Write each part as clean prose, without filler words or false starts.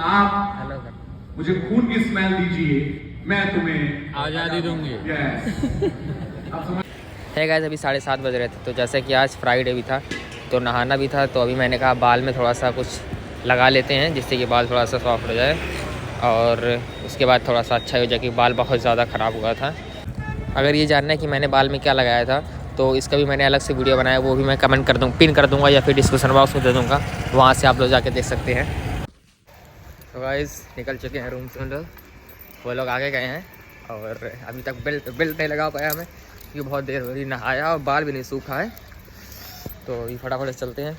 आप मुझे खून की स्मेल दीजिए, मैं तुम्हें आज़ादी दूंगी। है गाइस, अभी 7:30 बज रहे थे। तो जैसे कि आज फ्राइडे भी था तो नहाना भी था, तो अभी मैंने कहा बाल में थोड़ा सा कुछ लगा लेते हैं जिससे कि बाल थोड़ा सा सॉफ्ट हो जाए और उसके बाद थोड़ा सा अच्छा हो जाए, कि बाल बहुत ज़्यादा ख़राब हुआ था। अगर ये जानना है कि मैंने बाल में क्या लगाया था तो इसका भी मैंने अलग से वीडियो बनाया, वो भी मैं कमेंट कर दूँ, पिन कर दूँगा या फिर डिस्क्रिप्शन बॉक्स में दे दूँगा, वहाँ से आप लोग जाके देख सकते हैं। तो गाइस निकल चुके हैं रूम से अंदर, वो लोग आगे गए हैं और अभी तक बेल्ट नहीं लगा पाया हमें क्योंकि बहुत देर हो रही, नहाया और बाल भी नहीं सूखा है। तो ये फटाफट से चलते हैं,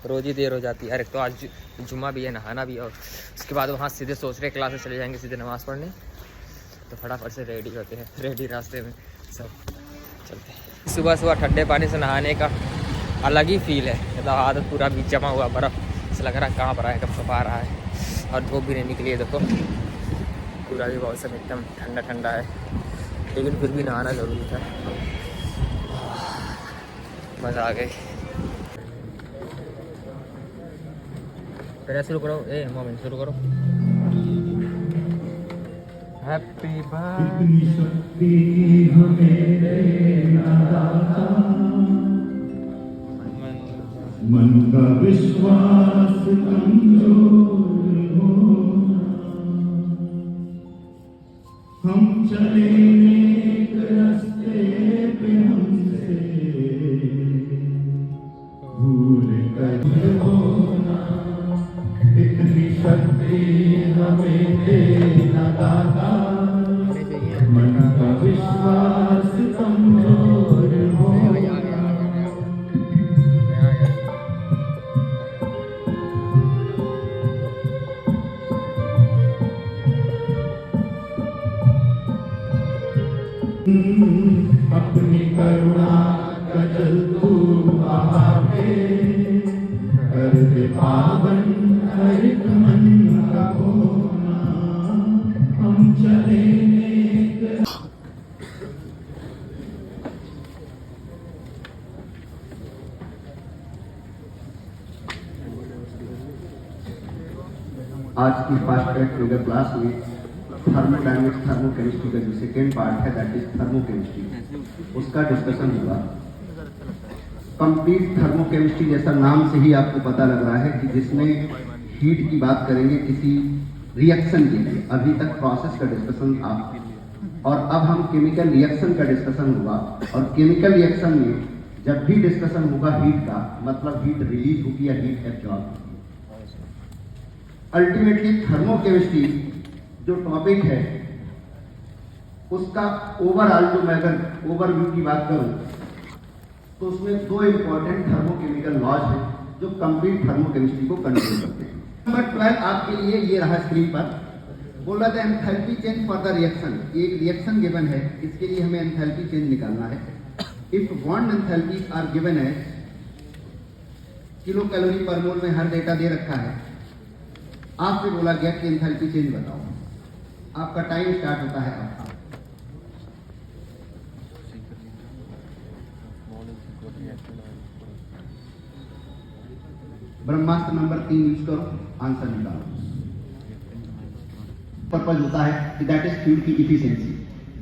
रोज़ ही देर हो जाती है। अरे तो आज जुम्मा भी है, नहाना भी है और उसके बाद वहाँ सीधे सोच रहे क्लास से चले जाएंगे सीधे नमाज़ पढ़ने। तो फटाफट से रेडी होते हैं, रेडी रास्ते में सब चलते हैं। सुबह सुबह ठंडे पानी से नहाने का अलग ही फील है, मतलब आदत पूरा भी जमा हुआ बर्फ़ से लग रहा है कहाँ पर आए, कब कब आ रहा है और धूप भी नहीं निकली है। देखो पूरा भी मौसम एकदम ठंडा ठंडा है, लेकिन फिर भी नहाना ज़रूरी था, मज़ा आ गई। पहले शुरू करो, मोमेंट शुरू करो। हैप्पी बर्थडे मन का विश्वास कमजोर होना, हम चले एक रास्ते पे हमसे भूल कर होना, इतनी शक्ति हमें देना दाता, मन का विश्वास कमजोर होना। अपनी करुणा का जल तू बहा के कर दे पावन हर एक मन का होना, हम चले आज की फास्ट ट्रैक योगा क्लास में थर्मोडायनेमिक्स थर्मोकेमिस्ट्री का जो सेकेंड पार्ट है दैट इज थर्मोकेमिस्ट्री, उसका डिस्कशन हुआ। कंप्लीट थर्मोकेमिस्ट्री जैसा नाम से ही आपको पता लग रहा है कि जिसमें हीट की बात करेंगे किसी रिएक्शन के लिए। अभी तक प्रोसेस का डिस्कशन था और अब हम केमिकल रिएक्शन का डिस्कशन हुआ, और केमिकल रिएक्शन में जब भी डिस्कशन होगा हीट का, मतलब हीट रिलीज होगी या हीट एब्जॉर्ब होगी। अल्टीमेटली थर्मोकेमिस्ट्री जो टॉपिक है उसका ओवरऑल जो मैं अगर ओवरव्यू की बात करूं तो उसमें दो इंपॉर्टेंट थर्मोकेमिकल लॉज हैं जो कंप्लीट थर्मोकेमिस्ट्री को कंट्रोल करते हैं। नंबर 12 आपके लिए ये रहा स्क्रीन पर, बोल रहा था enthalpy change for the reaction. एक रिएक्शन गिवन है, इसके लिए हमें एंथैल्पी चेंज निकालना है। If bond enthalpies are given है, किलो कैलोरी पर मोल में हर डेटा दे रखा है, आपसे बोला गया कि एंथैल्पी चेंज बताओ। आपका टाइम स्टार्ट होता है अब। ब्रह्मास्त्र नंबर 3 यूज करो, आंसर निकालो। पर्पज होता है कि दैट इज फ्यूल की इफिशिएंसी।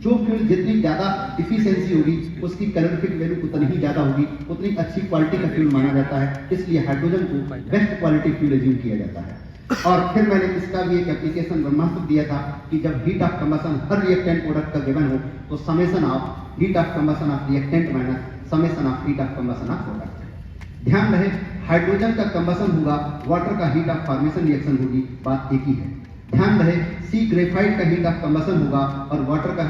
जो फ्यूल जितनी ज्यादा इफिशिएंसी होगी उसकी कैलोरीफिक वैल्यू उतनी ही ज्यादा होगी, उतनी अच्छी क्वालिटी का फ्यूल माना जाता है। इसलिए हाइड्रोजन को बेस्ट क्वालिटी फ्यूल एज्यूम किया जाता है। और फिर मैंने इसका भी एक एप्लीकेशन ब्रह्मास्त्र दिया था कि जब heat of combustion her reactant product का गिवन हो तो summation of heat of combustion of reactant minus summation of heat of combustion of product. ध्यान रहे हाइड्रोजन का कंबशन होगा, वाटर का हीट ऑफ फॉर्मेशन रिएक्शन होगी, बात एक ही है। ध्यान रहे सी ग्रेफाइट का हीट ऑफ कंबशन होगा और वाटर का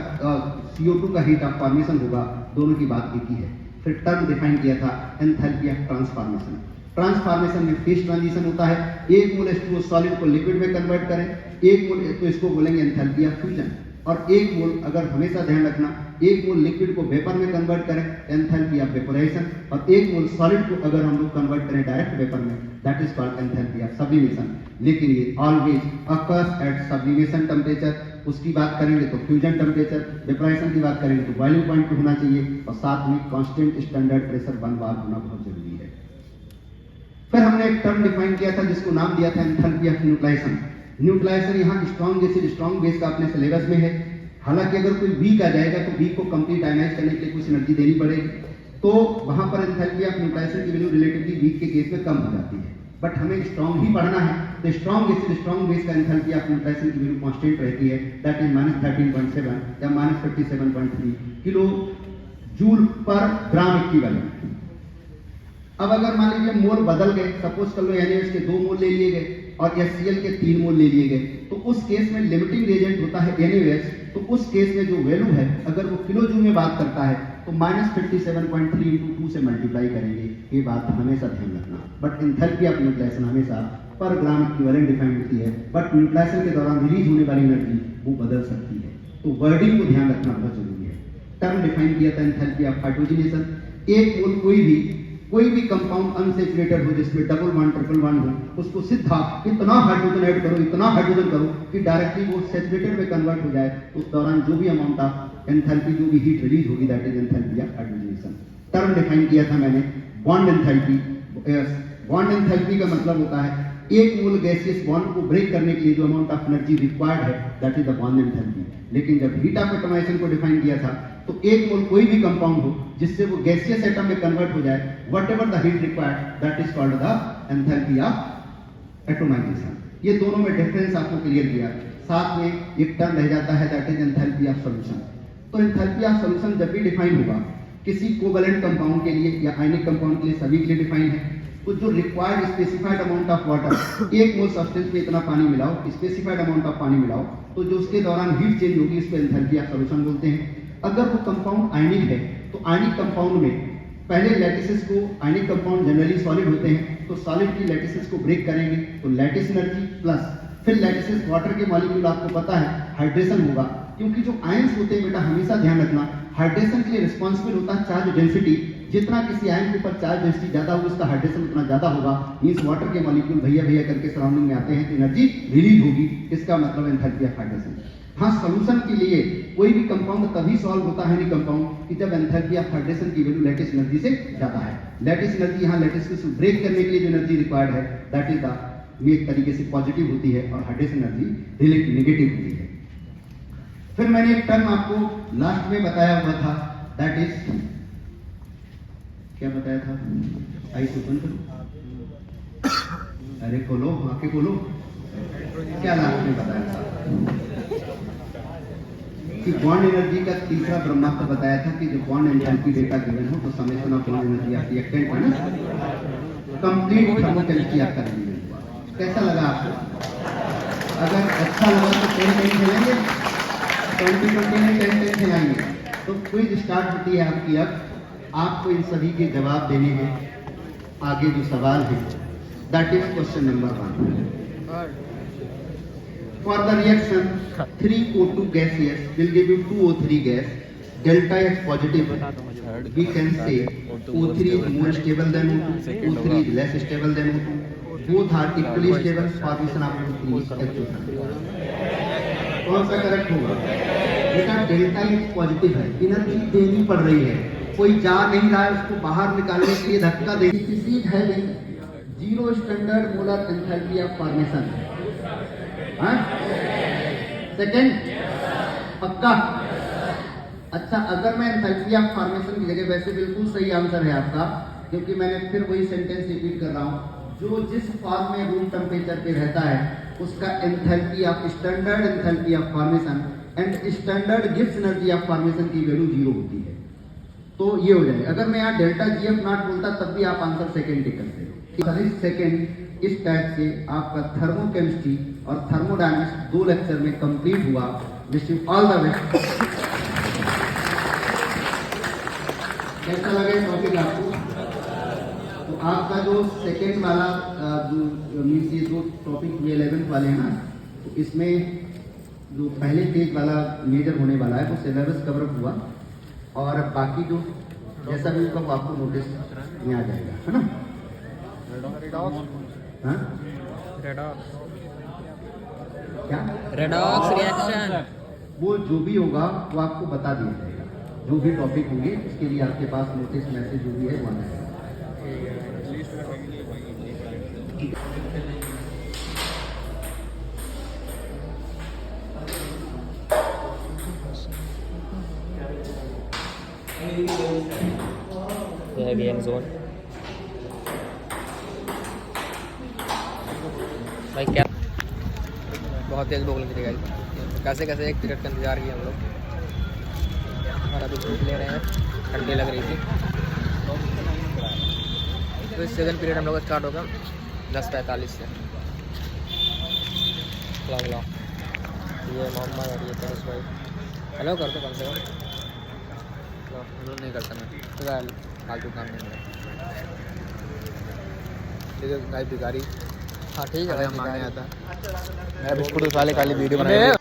CO2 का हीट ऑफ फॉर्मेशन होगा, दोनों की बात एक ही है। फिर टर्म डिफाइन किया था एंथैल्पी ऑफ ट्रांसफॉर्मेशन। ट्रांसफॉर्मेशन में फेज ट्रांजिशन होता है, एक मोल H2O सॉलिड को लिक्विड में कन्वर्ट करें, एक मोल तो इसको बोलेंगे एंथैल्पी ऑफ फ्यूजन, और एक मोल अगर हमेशा ध्यान रखना एक मोल लिक्विड को वेपर में कन्वर्ट करें एंथैल्पी ऑफ वेपोराइजेशन, और एक मोल सॉलिड को अगर हम लोग कन्वर्ट करें डायरेक्ट वेपर में that is called enthalpy of sublimation. लेकिन ये always occurs at sublimation temperature. उसकी बात करेंगे तो फ्यूजन टेम्परेचर, वेपोराइजेशन की बात करेंगे तो बॉइलिंग पॉइंट पे होना चाहिए, और साथ में कांस्टेंट स्टैंडर्ड प्रेशर 1 बार होना बहुत जरूरी है। फिर हमने एक टर्म डिफाइन किया था जिसको नाम दिया था एंथैल्पी ऑफ न्यूक्लिएशन। न्यूट्रलाइजर यहाँ स्ट्रॉन्ग एसिड स्ट्रॉन्ग बेस का अपने सिलेबस में है। हालांकि अगर कोई वीक आ जाएगा तो वीक को कंप्लीट आयनाइज करने के लिए कुछ एनर्जी देनी पड़ेगी, तो वहां पर एंथैल्पी ऑफ न्यूट्रलाइजर की वैल्यू रिलेटिवली वीक के केस में कम हो जाती है। बट हमें स्ट्रॉन्ग ही पढ़ना है, तो स्ट्रॉन्ग एसिड स्ट्रॉन्ग बेस का एंथैल्पी ऑफ न्यूट्रलाइजर की वैल्यू कांस्टेंट रहती है, दैट इज -13.7 या -57.3 किलो जूल पर ग्राम इक्विवेलेंट। अब अगर मान लीजिए मोल बदल गए, सपोज कर लो NaOH के 2 मोल ले लिए गए और HCl के 3 मोल ले लिए गए, तो उस केस में लिमिटिंग रिएजेंट होता है NaOH, तो उस केस में जो वैल्यू है अगर वो किलो जूल में बात करता है तो -57.3 × 2 से मल्टीप्लाई करेंगे। ये बात हमेशा ध्यान रखना। बट एंथैल्पी ऑफ न्यूट्रलाइजेशन हमेशा पर ग्राम इक्विवेलेंट डिफाइन होती है, बट न्यूट्रलाइजेशन के दौरान रिलीज होने वाली एनर्जी वो बदल सकती है, तो वर्डिंग को ध्यान रखना बहुत जरूरी है। टर्म डिफाइन किया था एंथैल्पी ऑफ हाइड्रोजनेशन, एक मोल कोई भी कंपाउंड अनसैचुरेटेड हो जिसमें डबल बॉन्ड ट्रिपल बॉन्ड हो, उसको सीधा इतना हाइड्रोजन ऐड करो, इतना हाइड्रोजन करो कि डायरेक्टली वो सैचुरेटेड में कन्वर्ट हो जाए। उस दौरान जो भी अमाउंट ऑफ एंथैल्पी, जो भी हीट रिलीज होगी, that is enthalpy of hydrogenation. Term define किया था मैंने बॉन्ड एंथैल्पी। बॉन्ड एंथैल्पी का मतलब होता है एक मोल गैसियस बॉन्ड को ब्रेक करने के लिए जो अमाउंट ऑफ एनर्जी रिक्वायर्ड है, that is the bond enthalpy. लेकिन जब हीट ऑफ एटमाइजेशन को डिफाइन किया था तो एक मोल कोई भी कंपाउंड हो जिससे वो गैसियस एटम में कन्वर्ट हो जाए, whatever the heat required, that is called the enthalpy of atomization. ये दोनों में डिफरेंस आपको क्लियर किया। साथ में एक टर्म रह जाता है, that is enthalpy of solution. तो एंथैल्पी ऑफ सॉल्यूशन जब भी डिफाइन होगा किसी कोवैलेंट कंपाउंड के लिए या आयनिक कंपाउंड के लिए, सभी के लिए डिफाइन है, तो जो required specified amount of water, एक मोल सब्सटेंस में इतना पानी मिलाओ, स्पेसिफाइड अमाउंट ऑफ पानी मिलाओ, तो जो उसके दौरान हीट चेंज होगी इसको एंथैल्पी ऑफ सॉल्यूशन बोलते हैं। अगर वो कंपाउंड आयनिक है तो आयनिक कंपाउंड में पहले लैटिसेस को, आयनिक कंपाउंड जनरली सॉलिड होते हैं, तो सॉलिड की लैटिसेस को ब्रेक करेंगे तो लैटिस एनर्जी प्लस फिर लैटिसेस वाटर के मॉलिक्यूल, आपको पता है हाइड्रेशन होगा, क्योंकि जो आयंस होते हैं बेटा हमेशा ध्यान रखना हाइड्रेशन के लिए रिस्पॉन्सिबल होता है चार्ज डेंसिटी। जितना किसी आयन के ऊपर चार्ज डेंसिटी ज्यादा होगी उसका हाइड्रेशन उतना ज्यादा होगा। मींस वाटर के मॉलिक्यूल भैया भैया करके सराउंडिंग में आते हैं तो एनर्जी रिलीज होगी, इसका मतलब एंथैल्पी ऑफ हाइड्रेशन। हाँ, सॉल्यूशन के लिए कोई भी कंपाउंड तभी सॉल्व होता है नहीं कंपाउंड कि जब एंथैल्पी ऑफ हाइड्रेशन की वैल्यू लैटिस एनर्जी से ज्यादा है। लैटिस एनर्जी यहाँ लैटिस को ब्रेक करने के लिए जो एनर्जी रिक्वायर्ड है, दैट इज द, एक तरीके से पॉजिटिव होती है और हाइड्रेशन एनर्जी रिलेटिव नेगेटिव होती है। फिर मैंने एक टर्म आपको लास्ट में बताया हुआ था, दैट इज क्या बताया था, आई ओपन करो, अरे खोलो आके खोलो, क्या लास्ट में बताया था कि बॉन्ड एनर्जी का तीसरा ब्रह्मास्त्र बताया था कि जब बॉन्ड एंथैल्पी डेटा गिवन हो तो समेशन ऑफ बॉन्ड एनर्जी आपकी एक्सटेंड है ना, कंप्लीट थर्मोकेमिस्ट्री आपका रिवीजन हुआ। कैसा लगा आपको? अगर अच्छा लगा तो 10 खेलेंगे, 20 में 10 खिलाएंगे। तो क्विज स्टार्ट होती है आपकी। अब आपको इन सभी के जवाब देने हैं। आगे जो सवाल है, that is question number 1। For the reaction 3O2 gaseous will give you 2O3 gas, delta is positive, we can say O3 is more stable than O2, O3 is less stable than O2, both are equally stable, formation of O3 is H2। कौन सा correct होगा बेटा? Delta is positive है, energy देनी पड़ रही है, कोई जा नहीं रहा है, उसको बाहर निकालने के लिए धक्का दे। This is having zero standard molar enthalpy of formation. Second पक्का? अच्छा, अगर मैं एंथैल्पी ऑफ फॉर्मेशन की जगह, वैसे बिल्कुल सही आंसर है आपका, क्योंकि मैंने फिर वही सेंटेंस रिपीट कर रहा हूं, जो जिस फॉर्म में रूम टेम्परेचर पे रहता है उसका enthalpy of standard enthalpy of formation and standard Gibbs energy of formation की वैल्यू 0 होती है। तो ये हो जाएगा। अगर मैं यहाँ डेल्टा GF नॉट बोलता तब भी आप आंसर सेकेंड टिक करते। सेकेंड इस टाइप से आपका थर्मोकेमिस्ट्री और थर्मोडायनेमिक्स 2 लेक्चर में कंप्लीट हुआ। Wish you all the best. कैसा लगे टॉपिक आपको? तो आपका जो सेकेंड वाला जो मीन्स ये 2 टॉपिक हुए 11th वाले हैं ना, तो इसमें जो पहले पेज वाला मेजर होने वाला है वो सिलेबस कवर हुआ, और बाकी जो जैसा भी होगा वो आपको नोटिस में आ जाएगा, है ना? हाँ? क्या रेडॉक्स रिएक्शन, वो जो भी होगा वो आपको बता दिया जाएगा। जो भी टॉपिक होंगे उसके लिए आपके पास नोटिस मैसेज जो भी है वो आना है। ये है गेम जोन। भाई क्या बहुत तेज़ भूख लग रही है गाइस। कैसे कैसे एक टिकट का इंतज़ार किया हम लोग, और अभी धूप ले रहे हैं, ठंडी लग रही थी। तो इस सेकंड पीरियड हम लोग का स्टार्ट होगा 10:45 से। लाओ ये मोहम्मद और ये तनिष भाई हेलो कर दो कम से कम। नहीं करता मैं तो फालतू काम नहीं मेरा। देखिए भाई भिखारी। हाँ ठीक है, हम मांगने आता मैं बिस्कुट वाले खाली वीडियो बनाया।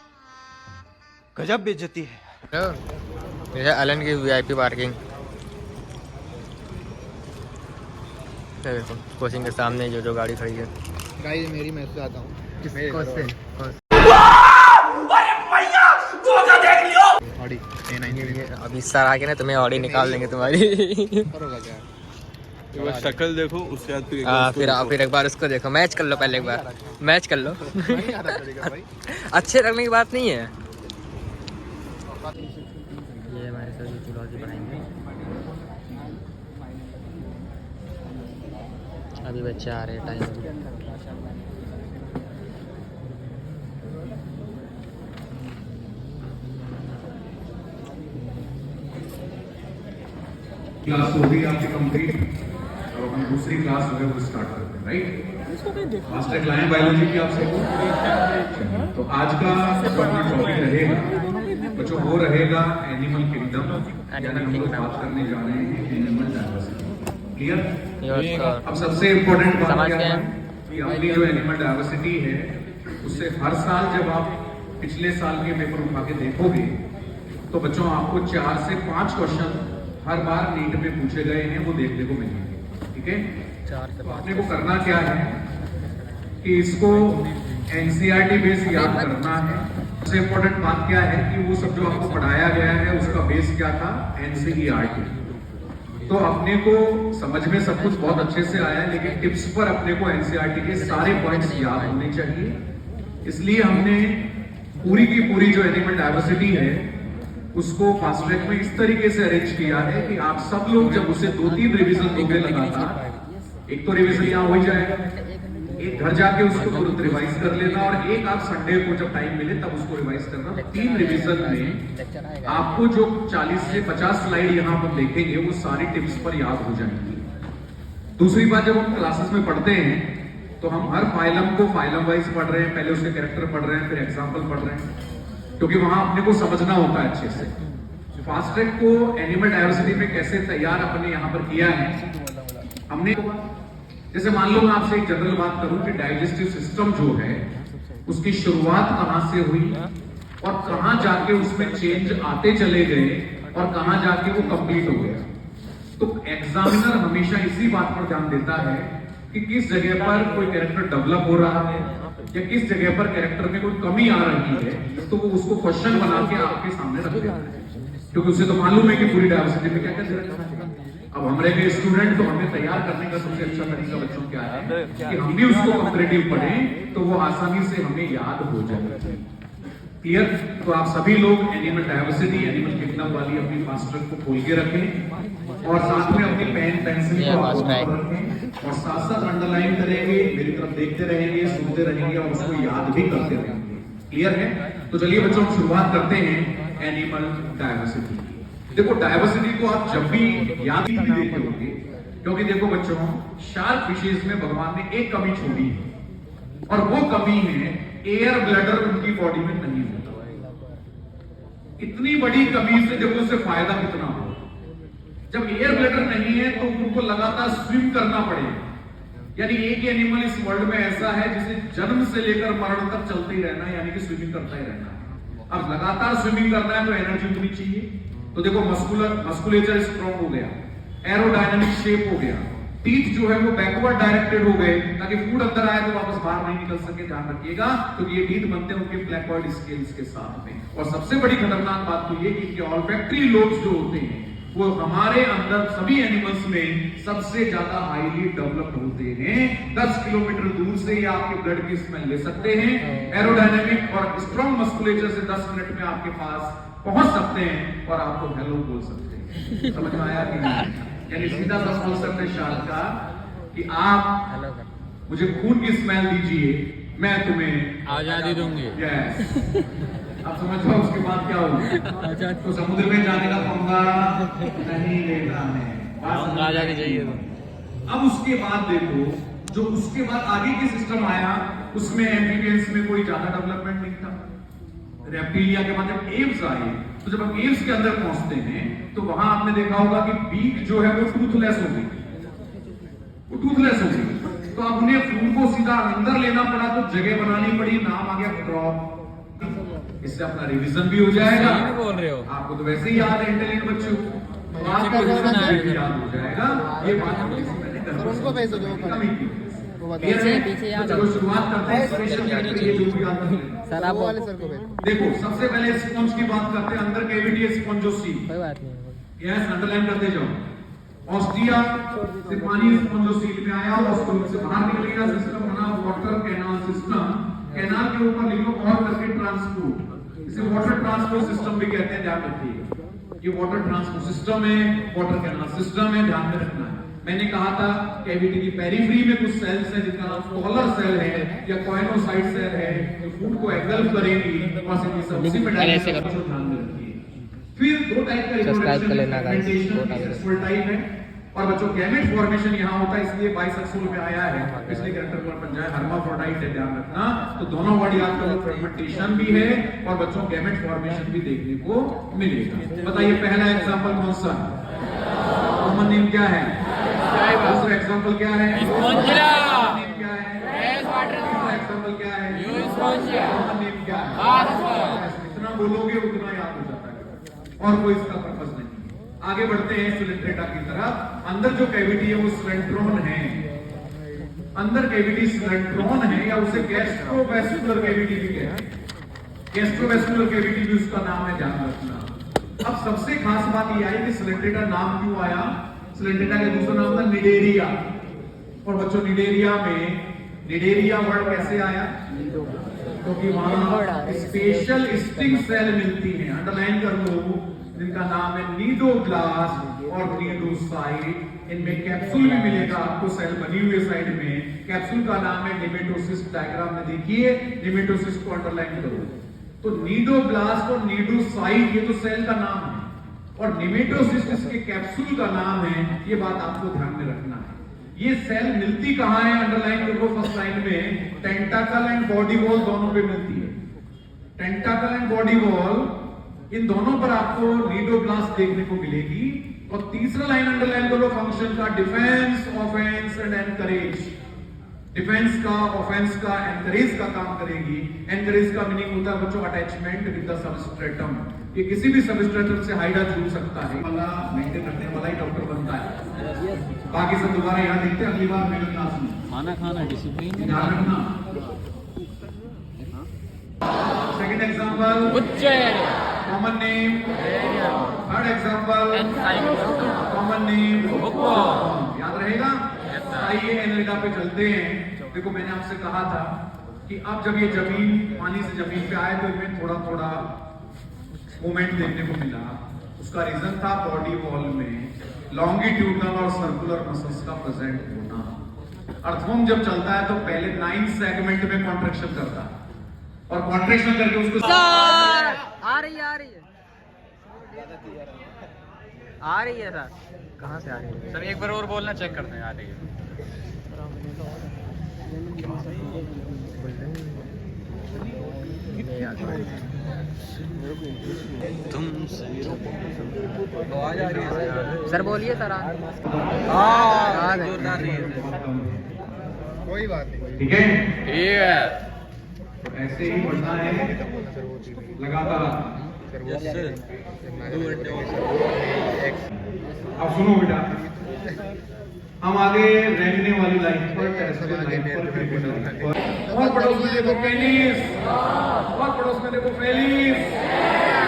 गजब बेइज्जती है। ये है एलन की VIP पार्किंग। देखो कोचिंग के सामने जो गाड़ी खड़ी है गाइस मेरी, मैं से आता हूँ ऑडी A9। अभी सर आके ना तुम्हें ऑडी निकाल देंगे तुम्हारी। वो शक्ल देखो उसके बाद फिर एक बार उसको देखो, मैच कर लो पहले, एक बार मैच कर लो। अच्छे लगने की बात नहीं है। ये हमारे सर जूलॉजी पढ़ाएंगे। अभी बच्चे आ रहे हैं टाइम। क्लास हो गई आपकी कंप्लीट, अब हम दूसरी क्लास जो है वो स्टार्ट करते हैं, right. Fast track line biology की आपसे तो आज का जो अपना टॉपिक रहेगा बच्चों वो रहेगा एनिमल किंगडम, यानी हम लोग बात करने जा रहे हैं एनिमल डाइवर्सिटी। क्लियर? अब सबसे इम्पोर्टेंट बात क्या है कि अपनी जो एनिमल डाइवर्सिटी है उससे हर साल जब आप पिछले साल के पेपर उठा के देखोगे तो बच्चों आपको 4 से 5 क्वेश्चन हर बार नीट में पूछे गए हैं, वो देखने को मिलेंगे। ठीक है, तो अपने को करना क्या है कि इसको NCERT बेस याद करना है। सबसे इम्पोर्टेंट बात क्या है कि वो सब जो आपको पढ़ाया गया है उसका बेस क्या था, NCERT। तो अपने को समझ में सब कुछ बहुत अच्छे से आया है, लेकिन टिप्स पर अपने को NCERT के सारे पॉइंट्स याद होने चाहिए। इसलिए हमने पूरी की पूरी जो एनिमल डाइवर्सिटी है उसको फास्ट ट्रैक में इस तरीके से अरेंज किया है कि आप सब लोग जब उसे 2-3 रिवीजन दोगे लगातार, एक तो रिवीजन यहाँ हो जाएगा, एक घर जाके उसको तुरंत रिवाइज कर लेना, और एक आप संडे को जब टाइम मिले तब उसको रिवाइज करना। 3 रिवीजन में आपको जो 40 से 50 स्लाइड यहाँ पर देखेंगे वो सारी टिप्स पर याद हो जाएंगी। दूसरी बात, जब हम क्लासेस में पढ़ते हैं तो हम हर फाइलम को फाइलम वाइज पढ़ रहे हैं, पहले उसके कैरेक्टर पढ़ रहे हैं, फिर एग्जाम्पल पढ़ रहे हैं, क्योंकि वहां अपने को समझना होता है अच्छे से। फास्ट ट्रैक को एनिमल डाइवर्सिटी में कैसे तैयार अपने यहाँ पर किया है हमने, जैसे मान लो मैं आपसे एक जनरल बात करूं कि डाइजेस्टिव सिस्टम जो है उसकी शुरुआत कहां से हुई और कहां जाके उसमें चेंज आते चले गए और कहां जाके वो कंप्लीट हो गया। तो एग्जामिनर हमेशा इसी बात पर ध्यान देता है कि किस जगह पर कोई कैरेक्टर डेवलप हो रहा है या किस जगह पर कैरेक्टर में कोई कमी आ रही है, तो वो उसको क्वेश्चन बना के आपके सामने रख देता है, क्योंकि उसे तो मालूम है कि पूरी डाइवर्सिटी में क्या क्या जरूरत है। अब हम रहे स्टूडेंट, तो हमें तैयार करने का सबसे अच्छा तरीका बच्चों क्या है कि हम भी उसको कंपैरेटिव पढ़ें तो वो आसानी से हमें याद हो जाए। क्लियर? तो आप सभी लोग एनिमल डाइवर्सिटी, एनिमल किंगडम वाली अपनी फास्ट ट्रैक को खोल के रखें और साथ में अपनी पेन पेंसिल को रखें और साथ साथ अंडरलाइन करेंगे, मेरी तरफ देखते रहेंगे, सुनते रहेंगे और उसको याद भी करते रहेंगे। क्लियर है? तो चलिए बच्चों हम शुरुआत करते हैं एनिमल डाइवर्सिटी। देखो डाइवर्सिटी को आप जब भी याद भी देते होंगे, क्योंकि देखो बच्चों शार्क फिशेज में भगवान ने एक कमी छोड़ी है और वो कमी है एयर ब्लैडर उनकी बॉडी में नहीं होता। इतनी बड़ी कमी से देखो उससे फायदा कितना हो। जब एयर ब्लैडर नहीं है तो उनको लगातार स्विम करना पड़ेगा, यानी एक एनिमल इस वर्ल्ड में ऐसा है जिसे जन्म से लेकर मरण तक चलते ही रहना है, यानी कि स्विमिंग करता ही रहना है। अब लगातार स्विमिंग करना है तो एनर्जी उतनी चाहिए। तो देखो मस्कुलेचर स्ट्रॉन्ग हो गया, एरोडायनामिक शेप हो गया, टीथ जो है वो बैकवर्ड डायरेक्टेड हो गए ताकि फूड अंदर आए तो वापस बाहर नहीं निकल सके। ध्यान रखिएगा क्योंकि ये टीथ बनते हैं उनके प्लेकॉइड स्केल्स के साथ में। और सबसे बड़ी खतरनाक बात तो ये कि इनके ऑल्फैक्टरी लोब्स जो होते हैं वो हमारे अंदर सभी एनिमल्स में सबसे ज्यादा हाईली डेवलप्ड होते हैं। 10 किलोमीटर दूर से ये आपके ब्लड की स्मेल ले सकते हैं। एरोडायनेमिक और स्ट्रॉन्ग मस्कुलेचर से 10 मिनट में आपके पास पहुंच सकते हैं और आपको हेलो बोल सकते हैं। समझ में आया कि नहीं? यानी सीधा सा कॉन्सेप्ट है शार्क का कि आप हेलो सर। मुझे खून की स्मेल दीजिए, मैं तुम्हें आजादी दूंगी। यस। अब समझ लो उसके बाद क्या होगा। तो समुद्र में जाने का पंगा नहीं लेना है, आजादी चाहिए। अब उसके बाद देखो, जो उसके बाद आगे की सिस्टम आया उसमें एम्फीबियंस में कोई ज्यादा डेवलपमेंट नहीं था। रेप्टिलिया के बाद जब एव्स आए, तो जब हम एव्स के अंदर पहुंचते हैं तो वहां आपने देखा होगा कि बीक जो है वो टूथलेस हो गई, वो टूथलेस हो गई। तो अब उन्हें फूड को सीधा अंदर लेना पड़ा, तो जगह बनानी पड़ी, नाम आ गया क्रॉप। इससे अपना रिवीजन भी हो जाएगा। बोल रहे हो आपको तो वैसे ही याद है इंटेलिजेंट बच्चों को, आपको भी याद हो जाएगा। ये बात हम किसी मैंने उनको भेजो जो कमी की। पीछे याद चलो शुरुआत करते हैं स्पेशल कैरेक्टर ये जो भी याद है। सर आप वाले सर को भेजो। देखो सबसे पहले स्पंज की बात करते हैं। अंदर कैविटी है स्पंजोसील। कोई बात नहीं। यस, अंडरलाइन करते जाओ। ऑस्ट्रिया से पानी स्पंजोसील में आया, ऑस्ट्रोल से बाहर निकल गया, सिस्टम बना वाटर कैनाल सिस्टम। कैनाल के ऊपर लिखो और करके ट्रांसपोर्ट, इसे वाटर ट्रांसपोर्ट सिस्टम भी कहते हैं, ध्यान रखिएगा। ये वाटर ट्रांसपोर्ट सिस्टम है, वाटर कैनाल सिस्टम है, ध्यान में रखना है। मैंने कहा था कैविटी की पेरिफेरी में कुछ सेल्स हैं जिनका नाम कॉलर सेल है या कॉइनोसाइट सेल है, जो फूड को एंगल्फ करेंगी, वहां से ये सब उसी में डायरेक्ट ध्यान में रखिए। फिर दो टाइप का सब्सक्राइब कर लेना गाइस। सेक्सुअल टाइप है और बच्चों गैमेट फॉर्मेशन यहाँ होता है, इसलिए बाइसेक्सुअल में आया है, पिछले कैरेक्टर पर बन जाए हर्माफ्रोडाइट है, ध्यान रखना। तो दोनों बॉडी आपको फ्रेगमेंटेशन भी है और बच्चों गैमेट फॉर्मेशन भी देखने को मिलेगा। बताइए पहला एग्जांपल कौन सा है? कॉमन नेम क्या है? दूसरा एग्जांपल क्या है? कॉमन नेम क्या है? तीसरा एग्जांपल क्या है? कॉमन नेम क्या है? जितना बोलोगे उतना याद हो जाता है और कोई इसका पर्पस नहीं। आगे बढ़ते हैं सिलेंट्रेटा की तरफ। अंदर जो कैविटी है वो सिलेंट्रोन है। अंदर कैविटी सिलेंट्रोन है या उसे गैस्ट्रोवेस्कुलर कैविटी भी कहते हैं। गैस्ट्रोवेस्कुलर कैविटी भी उसका नाम है, ध्यान रखना। अब सबसे खास बात ये आई कि सिलेंट्रेटा नाम क्यों आया? सिलेंट्रेटा का दूसरा नाम था निडेरिया। और बच्चों निडेरिया में निडेरिया वर्ड कैसे आया? क्योंकि वहां स्पेशल स्टिंग सेल मिलती है, अंडरलाइन कर लो, जिनका नाम है नीडोब्लास्ट और नीडोसाइट। इनमें कैप्सूल भी मिलेगा आपको, सेल बनी हुई साइड में। कैप्सूल का नाम है निमेटोसिस्ट। डायग्राम में देखिए, निमेटोसिस्ट को अंडरलाइन करो। तो नीडोब्लास्ट और नीडोसाइट ये तो सेल का नाम है और निमेटोसिस्ट इसके कैप्सूल का नाम है। ये बात आपको ध्यान में रखना है। ये सेल मिलती कहां है? अंडरलाइन करो फर्स्ट लाइन में, टेंटाकल एंड बॉडी वॉल दोनों पे मिलती है। टेंटाकल एंड बॉडी वॉल, इन दोनों पर आपको नीडोब्लास्ट देखने को मिलेगी। और तीसरा लाइन अंडरलाइन करो फंक्शन का, defence, offence and encourage. Defence का, ऑफेंस का, एनकरेज का काम करेगी। एनकरेज का मीनिंग होता है बच्चों अटैचमेंट विद द सबस्ट्रेटम। ये किसी भी सबस्ट्रेटम से हाइडा जुड़ सकता है, वाला मेंटेन रखने वाला ही डॉक्टर बनता है। बाकी सब दोबारा याद देखते हैं अगली बार मेरे क्लास में। खाना खाना डिसिप्लिन। ध्यान रखना। सेकंड एग्जांपल उच्च common name. Third example common name, याद रहेगा। आइए एनलिडा पे चलते हैं। देखो मैंने आपसे कहा था कि अब जब ये जमीन पानी से जमीन पे आए तो इनमें थोड़ा थोड़ा मूवमेंट देखने को मिला। उसका रीजन था बॉडी वॉल में लॉन्गिट्यूडनल और सर्कुलर मसल्स का प्रेजेंट होना। अर्थवॉर्म जब चलता है तो पहले 9 सेगमेंट में कॉन्ट्रैक्शन करता है और कॉन्ट्रैक्शन करके उसको आ रही है सर। कहाँ से आ रही है सर एक बार और बोलना, चेक करते हैं। आ रही है। आवाज आ रही है सर? बोलिए सर। कोई बात नहीं। ठीक है, ठीक है। तो ऐसे ही बढ़ना है लगातार। अब सुनो बेटा, हम आगे रेंगने वाली लाइन पर, टेरेस्ट्रियल लाइन पर, क्रिटिकल लाइन पर। और पड़ोस में देखो पेनिस, और पड़ोस में देखो फेलिस,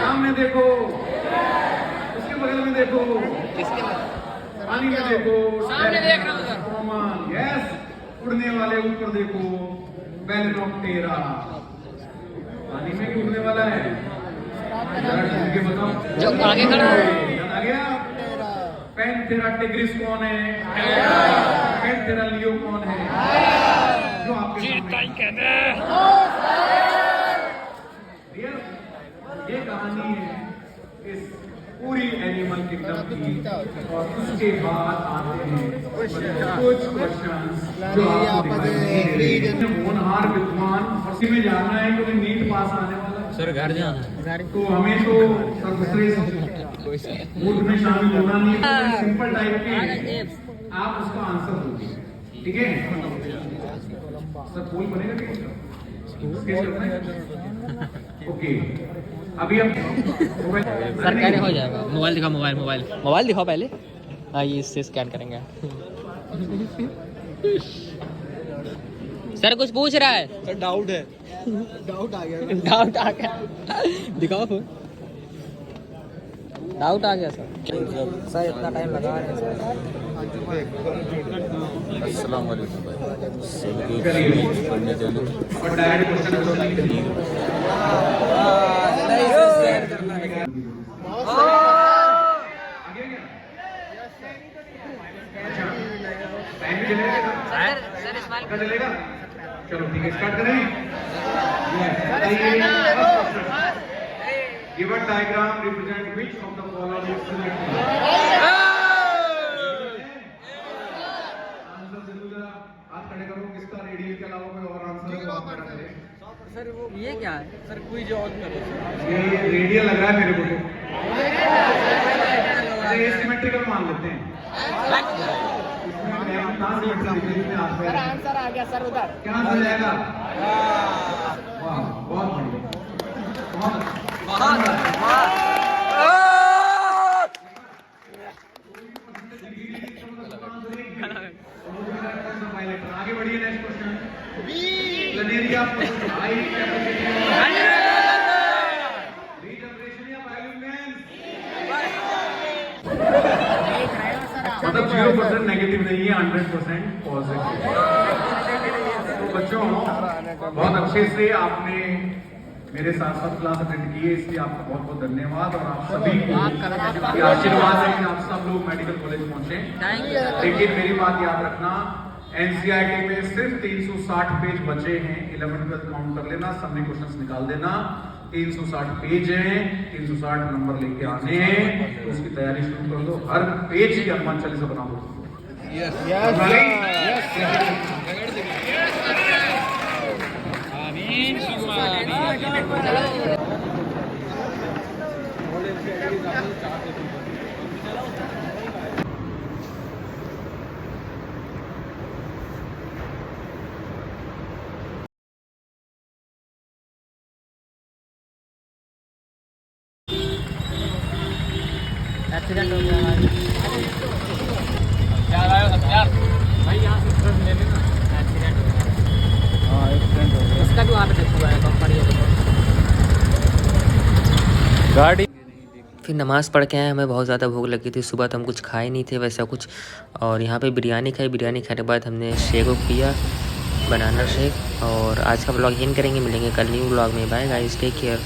सामने देखो, उसके बगल में देखो, पानी में देखो, सामने देख रहा हूं सर। कॉमन, यस, उड़ने वाले ऊपर देखो, बेलेनोप्टेरा। पानी में भी उड़ने वाला है, जरा ढूंढ के बताओ। जो आगे खड़ा है। याद आ गया? पैंथेरा टिग्रिस कौन है? पैंथेरा लियो कौन है? जो आपके सामने ये कहानी है इस पूरी एनिमल किंगडम की। और उसके बाद आते हैं कुछ क्वेश्चंस जो आपको होनहार विद्वान और इसी में जानना है कि नीट पास आने वाला सर घर जाना है। तो हमें तो सर्वश्रेष्ठ मूड में शामिल होना नहीं है, सिंपल टाइप के आप उसका आंसर दोगे, ठीक है? सर पोल बनेगा क्या इसका? ओके, अभी हम सर कैसे हो जाएगा? मोबाइल दिखाओ, मोबाइल दिखाओ पहले। हाँ, ये इससे स्कैन करेंगे। सर कुछ पूछ रहा है? सर डाउट है। डाउट आ गया। दिखाओ फोन। डाउट आ गया सर। सर इतना टाइम लगा रहे हैं सर। अस्सलाम वालेकुम भाई। पढ़ने चले। और डायरेक्ट क्वेश्चन चलेगा। चलो ठीक है, स्टार्ट करें। Give a diagram represent which of the following is selected. Answer जरूर जरा हाथ खड़े करो, किसका रेडियल के अलावा कोई और आंसर है तो आप खड़ा करें। सर वो ये क्या है? सर कोई जॉब करो। ये रेडियल लग रहा है मेरे को तो। ये सिमेट्रिकल मान लेते हैं। सर आंसर आ गया सर उधर। क्या आंसर जाएगा? वाह, बहुत बढ़िया, बहुत आगे बढ़िए। नेक्स्ट क्वेश्चन, प्लानेरिया रीजनरेशन या बायोलुमिनेंस? मतलब 0% नेगेटिव नहीं है, 100% पॉजिटिव। तो बच्चों, बहुत अच्छे से आपने मेरे साथ साथ क्लास अटेंड की है, इसलिए आपका बहुत बहुत धन्यवाद। और आप सभी को ये आशीर्वाद है कि आप सब लोग मेडिकल कॉलेज पहुंचे। लेकिन मेरी बात याद रखना, एनसीईआरटी में सिर्फ 360 पेज बचे हैं। 11th काउंट कर लेना, सबने क्वेश्चंस निकाल देना। 360 पेज हैं, 360 नंबर लेके आने हैं, तो उसकी तैयारी शुरू कर दो। हर पेज की हनुमान चालीसा बना दो। एक्सीडेंट हो गया भाई, यहाँ से ट्रक ले लेना। एक्सीडेंट हो गया। हाँ, एक्सीडेंट हो गया। इसका भी वहाँ पे हुआ है, कंपनी है गाड़ी। फिर नमाज़ पढ़ के आए, हमें बहुत ज़्यादा भूख लगी थी। सुबह तो हम कुछ खाए नहीं थे वैसा कुछ, और यहाँ पे बिरयानी खाई। बिरयानी खाने के बाद हमने शेक पिया, बनाना शेक। और आज का ब्लॉग यहीं करेंगे, मिलेंगे कल न्यू ब्लॉग में। Bye guys, take care.